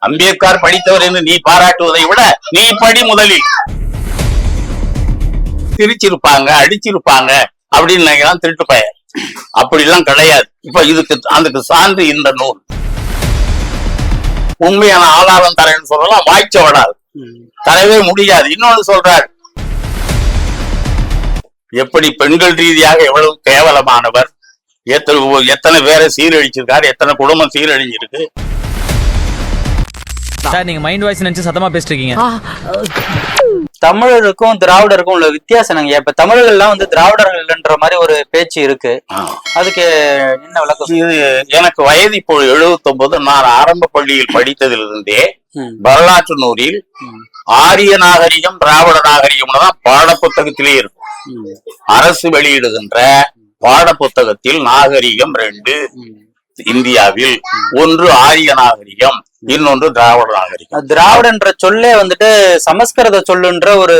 அம்பேத்கர் படித்தவர் என்று நீ பாராட்டுவதை விட நீ படி முதலில். திரிச்சிருப்பாங்க, அடிச்சிருப்பாங்க அப்படின்னு நினைக்கிறான் திருட்டு பையன். அப்படி எல்லாம் கிடையாது. இப்ப அதுக்கு சான்று இந்த நூல். உண்மையான ஆதாரம் தரேன்னு சொல்லலாம், வாய்ச்ச விடாது, தரவே முடியாது. இன்னொன்னு சொல்றாரு, எப்படி பெண்கள் ரீதியாக எவ்வளவு கேவலமானவர், எத்தனை பேரை சீரழிச்சிருக்காரு, எத்தனை குடும்பம் சீரழிஞ்சிருக்கு. சார் நீங்க மைண்ட் வாய்ஸ் நினைச்சு சத்தமா பேசிட்டு இருக்கீங்க. தமிழருக்கும் திராவிடருக்கும் உள்ள வித்தியாசம் நாங்க இப்ப தமிழர்கள்லாம் வந்து திராவிடர்கள் இல்லைன்ற மாதிரி ஒரு பேச்சு இருக்கு. அதுக்கு என்ன விளக்கம்? இது எனக்கு வயது இப்போ 79. நான் ஆரம்ப பள்ளியில் படித்ததிலிருந்தே வரலாற்று நூலில் ஆரிய நாகரிகம் திராவிட நாகரிகம்னு தான் பாட புத்தகத்திலே இருக்கும். அரசு வெளியிடுகின்ற பாட புத்தகத்தில் நாகரிகம் 2 இந்தியாவில். ஒன்று ஆரிய நாகரிகம், இன்னொன்று திராவிட நாகரிகம். திராவிடன்ற சொல்லே வந்துட்டு சமஸ்கிருத சொல்லுன்ற ஒரு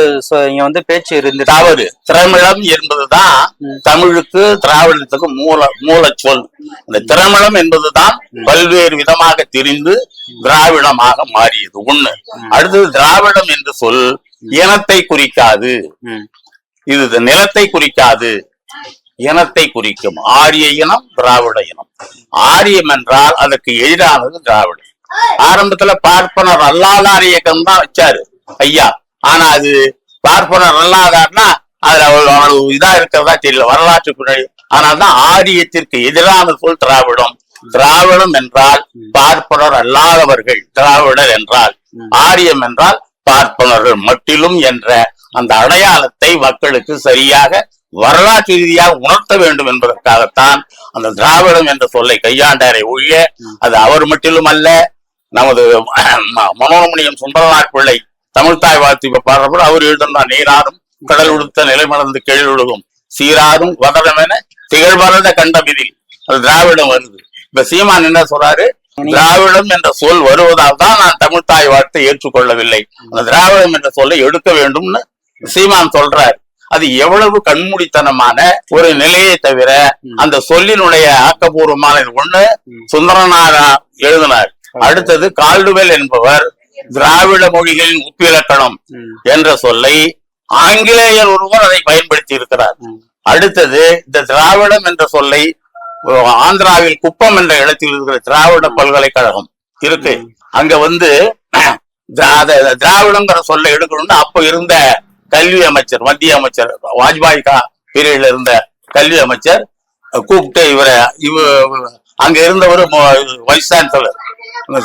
இங்க வந்து பேச்சு இருந்து தவறு. திரமிழம் என்பதுதான் தமிழுக்கு திராவிடத்துக்கு மூல சொல். இந்த திரமிழம் என்பதுதான் பல்வேறு விதமாக திரிந்து திராவிடமாக மாறியது ஒண்ணு. அடுத்தது திராவிடம் என்று சொல் இனத்தை குறிக்காது, இது நிலத்தை குறிக்காது, இனத்தை குறிக்கும். ஆரிய இனம் திராவிட இனம். ஆரியம் என்றால் அதற்கு எதிரானது திராவிடம். ஆரம்பத்துல பார்ப்பனர் அல்லாதார் இயக்கம் தான் வச்சாரு ஐயா. ஆனா அது பார்ப்பனர் அல்லாதார்னா அதுல அவ்வளவு இதா இருக்கிறதா தெரியல வரலாற்று பின்னாடி. ஆனால்தான் ஆரியத்திற்கு எதிரான சொல் திராவிடம். திராவிடம் என்றால் பார்ப்பனர் அல்லாதவர்கள், திராவிடர் என்றால் ஆரியம் என்றால் பார்ப்பனர்கள் மட்டிலும் என்ற அந்த அடையாளத்தை மக்களுக்கு சரியாக வரலாற்று ரீதியாக உணர்த்த வேண்டும் என்பதற்காகத்தான் அந்த திராவிடம் என்ற சொல்லை கையாண்டாரை ஒழிய அது அவர் மட்டிலும் அல்ல. நமது மனோரமணியம் சுந்தரனார் பிள்ளை தமிழ்தாய் வாழ்த்து பாடுறப்ப அவர் எழுதுனார், நீராறும் கடல் உடுத்த நிலை மறந்து கெழிலுழுகும் சீராறும் வதனமென திகழ்வரத கண்டமிதில் அது திராவிடம் வருது. இப்ப சீமான் என்ன சொல்றாரு, திராவிடம் என்ற சொல் வருவதால் தான் நான் தமிழ்தாய் வாழ்த்தை ஏற்றுக்கொள்ளவில்லை, அந்த திராவிடம் என்ற சொல்லை எடுக்க வேண்டும்னு சீமான் சொல்றாரு. அது எவ்வளவு கண்மூடித்தனமான ஒரு நிலையை தவிர அந்த சொல்லினுடைய ஆக்கப்பூர்வமான ஒண்ணு சுந்தரனார் எழுதினார். அடுத்தது கால்டுவெல் என்பவர் திராவிட மொழிகளின் உப்பிலக்கணம் என்ற சொல்லை ஆங்கிலேயர் ஒருவர் அதை பயன்படுத்தி இருக்கிறார். அடுத்தது இந்த திராவிடம் என்ற சொல்லை ஆந்திராவில் குப்பம் என்ற இடத்தில் இருக்கிற திராவிட பல்கலைக்கழகம் இருக்கு, அங்க வந்து திராவிடங்கிற சொல்லை எடுக்கணும்னு அப்ப இருந்த கல்வி அமைச்சர், மத்திய அமைச்சர் வாஜ்பாய் பீரியட்ல இருந்த கல்வி அமைச்சர் கூப்பிட்டு அங்க இருந்தவர் வைஸ் சான்சலர்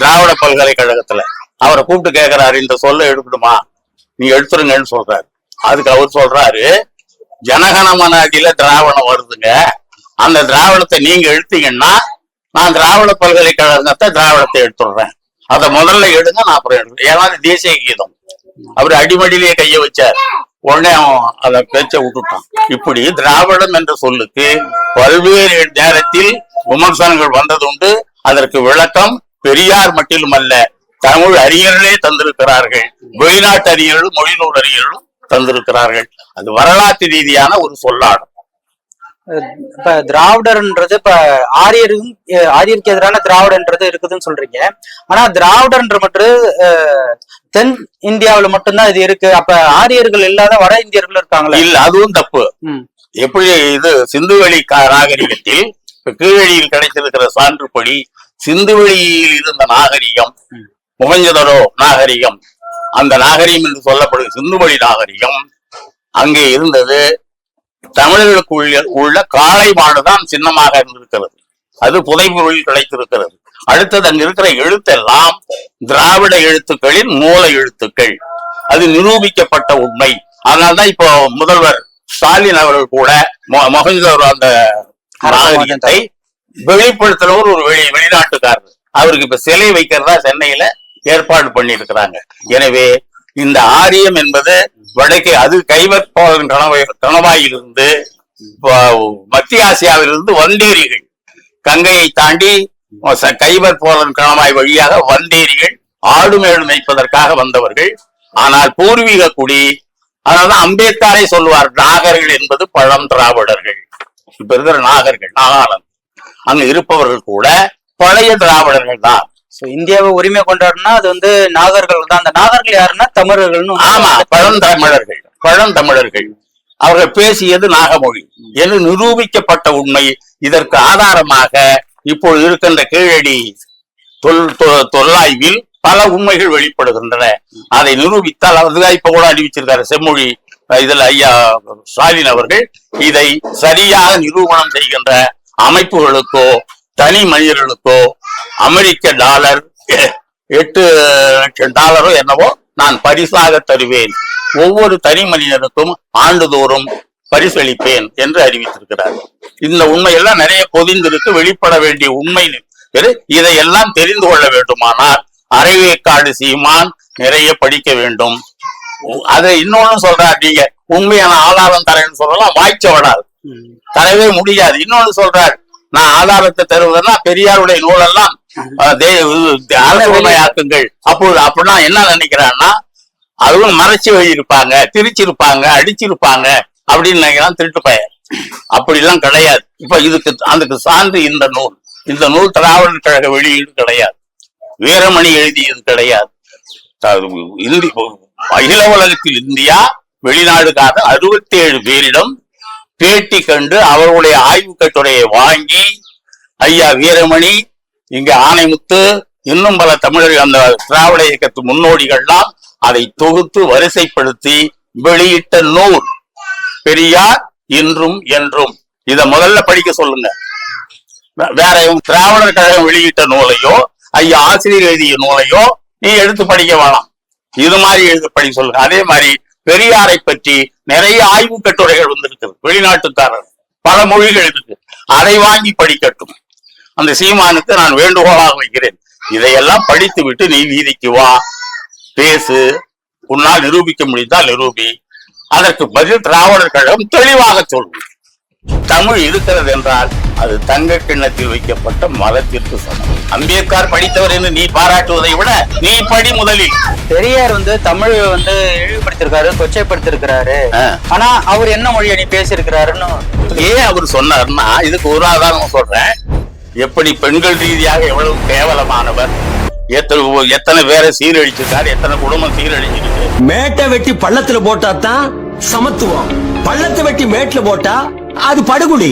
திராவிட பல்கலைக்கழகத்துல, அவரை கூப்பிட்டு கேட்கிறாரு, இந்த சொல்ல எடுக்கணுமா, நீங்க எடுத்துருங்கன்னு சொல்றாரு. அதுக்கு அவர் சொல்றாரு, ஜனகணமனாதியில திராவிடம் வருதுங்க, அந்த திராவிடத்தை நீங்க எடுத்தீங்கன்னா நான் திராவிட பல்கலைக்கழகத்தை திராவிடத்தை எடுத்துடுறேன், அதை முதல்ல எடுங்க, நான் அப்புறம் எடுக்கிறேன். ஏன்னா தேசிய கீதம். அவர் அடிமடியிலேயே கைய வச்சார், உடனே அவன் அதை பேச்ச விட்டுட்டான். இப்படி திராவிடம் என்ற சொல்லுக்கு பல்வேறு நேரத்தில் விமர்சனங்கள் வந்ததுண்டு. அதற்கு விளக்கம் பெரியார் மட்டிலும் அல்ல, தமிழ் அறிஞர்களே தந்திருக்கிறார்கள், வெளிநாட்டு அறிஞர்களும் மொழிநூல் அறிஞர்களும் தந்திருக்கிறார்கள். அது வரலாற்று ரீதியான ஒரு சொல்லாடும். இப்ப திராவிடர்ன்றது இப்ப ஆரியருக்கு எதிரான திராவிடன்றது இருக்குதுன்னு சொல்றீங்க. ஆனா திராவிடன்ற மட்டும் தென் இந்தியாவில மட்டும்தான் இது இருக்கு. அப்ப ஆரியர்கள் இல்லாத வட இந்தியர்கள் இருக்காங்களா? இல்ல, அதுவும் தப்பு. எப்படி இது சிந்துவெளி நாகரிகத்தில் கீழடியில் கிடைத்திருக்கிற சான்றுப்படி சிந்துவெளியில் இருந்த நாகரிகம் முகஞ்சதரோ நாகரிகம், அந்த நாகரிகம் என்று சொல்லப்படுது சிந்துவெளி நாகரிகம். அங்கே இருந்தது தமிழர்களுக்கு உள்ள காளை மாடுதான் சின்னமாக இருந்திருக்கிறது, அது புதைபொருளில் கிடைத்திருக்கிறது. அடுத்தது அங்க இருக்கிற எழுத்தெல்லாம் திராவிட எழுத்துக்களின் மூல எழுத்துக்கள், அது நிரூபிக்கப்பட்ட உண்மை. அதனால்தான் இப்போ முதல்வர் ஸ்டாலின் அவர்கள் கூட மொஹஞ்சதாரோ அந்த நாகரிகத்தை வெளிப்படுத்தினவர் ஒரு வெளிநாட்டுக்காரர், அவருக்கு இப்ப சிலை வைக்கிறதா சென்னையில ஏற்பாடு பண்ணி இருக்கிறாங்க. எனவே இந்த ஆரியம் என்பது வடக்கே, அது கைவர்பாளன் கணவாயிலிருந்து மத்திய ஆசியாவிலிருந்து வந்தேரிகள், கங்கையை தாண்டி கைவர் போலன் கணவாய் வழியாக வந்தேரிகள் ஆடு மேடு மேய்ப்பதற்காக வந்தவர்கள். ஆனால் பூர்வீக குடி, அதனால்தான் அம்பேத்கரை சொல்லுவார், நாகர்கள் என்பது பழம் திராவிடர்கள். இப்ப இருக்கிற நாகர்கள், நாகாலாந்து அங்க இருப்பவர்கள் கூட பழைய திராவிடர்கள் தான். சோ இந்தியாவை உரிமை கொண்டாடுனா அது வந்து நாகர்கள் தான். அந்த நாகர்கள் யாருன்னா தமிழர்கள்னு. ஆமா, பழந்தமிழர்கள் அவர்கள் பேசியது நாகமொழி என்று நிரூபிக்கப்பட்ட உண்மை. இதற்கு ஆதாரமாக இப்பொழுது இருக்கின்ற கீழடி தொல்லாய்வில் பல உண்மைகள் வெளிப்படுகின்றன. அதை நிரூபித்தால் அதுதான் இப்ப கூட அறிவிச்சிருக்காரு செம்மொழி இதுல ஐயா ஸ்டாலின் அவர்கள். இதை சரியாக நிரூபணம் செய்கின்ற அமைப்புகளுக்கோ தனி மனிதர்களுக்கோ அமெரிக்க டாலர் $8,00,000 என்னவோ நான் பரிசாக தருவேன், ஒவ்வொரு தனி மனிதனுக்கும் ஆண்டுதோறும் பரிசளிப்பேன் என்று அறிவித்திருக்கிறார். இந்த உண்மையெல்லாம் நிறைய பொதிந்திருக்கு, வெளிப்பட வேண்டிய உண்மை. இதையெல்லாம் தெரிந்து கொள்ள வேண்டுமானால் அரைவேக்காடு சீமான் நிறைய படிக்க வேண்டும். அதை இன்னொன்னு சொல்றார், நீங்க உண்மையான ஆதாரம் தரேன்னு சொல்லலாம், வாய்ச்சவடாது, தரவே முடியாது. இன்னொன்னு சொல்றார், நான் ஆதாரத்தை தருவதுன்னா பெரியாருடைய நூலெல்லாம் அரசுமையாக்குங்கள். அப்போது அப்படின்னா என்ன நினைக்கிறான்னா, அதுவும் மறைச்சு எழுதியிருப்பாங்க, திரிச்சிருப்பாங்க, அடிச்சிருப்பாங்க அப்படின்னு நினைக்கிறான் திருட்டு பையன். அப்படிலாம் கிடையாது. இப்ப அதுக்கு சான்று இந்த நூல் திராவிடர் கழக வெளியீடு கிடையாது, வீரமணி எழுதியது கிடையாது. அகில உலகத்தில் இந்தியா வெளிநாடுக்காக 67 பேரிடம் பேட்டி கண்டு அவர்களுடைய ஆய்வு கட்டுரையை வாங்கி ஐயா வீரமணி, இங்க ஆணைமுத்து, இன்னும் பல தமிழர்கள் அந்த திராவிட இயக்கத்து முன்னோடிகள்லாம் அதை தொகுத்து வரிசைப்படுத்தி வெளியிட்ட நூல் பெரியார் இன்றும் என்றும். இத முதல்ல படிக்க சொல்லுங்க. வேற திராவிடர் கழகம் வெளியிட்ட நூலையோ ஐயா ஆசிரியர் எழுதிய நூலையோ நீ எடுத்து படிக்க வேணாம், இது மாதிரி எழுதி படிக்க சொல்லுங்க. அதே மாதிரி பெரியாரை பற்றி நிறைய ஆய்வு கட்டுரைகள் வந்திருக்கு, வெளிநாட்டுக்காரர் பல மொழிகள் இருக்கு, அதை வாங்கி படிக்கட்டும். அந்த சீமானுக்கு நான் வேண்டுகோளாக வைக்கிறேன், இதையெல்லாம் படித்து விட்டு நீ வீதிக்கு வா, பேசு, உன்னால் நிரூபிக்க முடிந்தால் நிரூபி. அதற்கு பதில் திராவிடர் கழகம் தெளிவாக சொல்லும். தமிழ் இருக்கிறது என்றால் அது தங்க கிண்ணத்தில் வைக்கப்பட்ட மலத்திற்கு சமம். அம்பேத்கர் படித்தவர் என்று நீ பாராட்டுவதை விட நீ படி முதலில். பெரியார் வந்து தமிழ் வந்து இழிவுபடுத்திருக்காரு, கொச்சைப்படுத்திருக்கிறாரு. ஆனா அவர் என்ன மொழியை நீ பேசியிருக்கிறாருன்னு ஏன் அவர் சொன்னார்னா, இதுக்கு ஒரு ஆதாரம் சொல்றேன். எப்படி பெண்கள் ரீதியாக எவ்வளவு கேவலமானவர், எத்தனை பேரை சீரழிச்சிருக்காரு, எத்தனை குடும்பம் சீரழிச்சிருக்கு. மேட்டை வெட்டி பள்ளத்துல போட்டா தான் சமத்துவம், பள்ளத்தை வெட்டி மேட்ல போட்டா அது படுகுடி.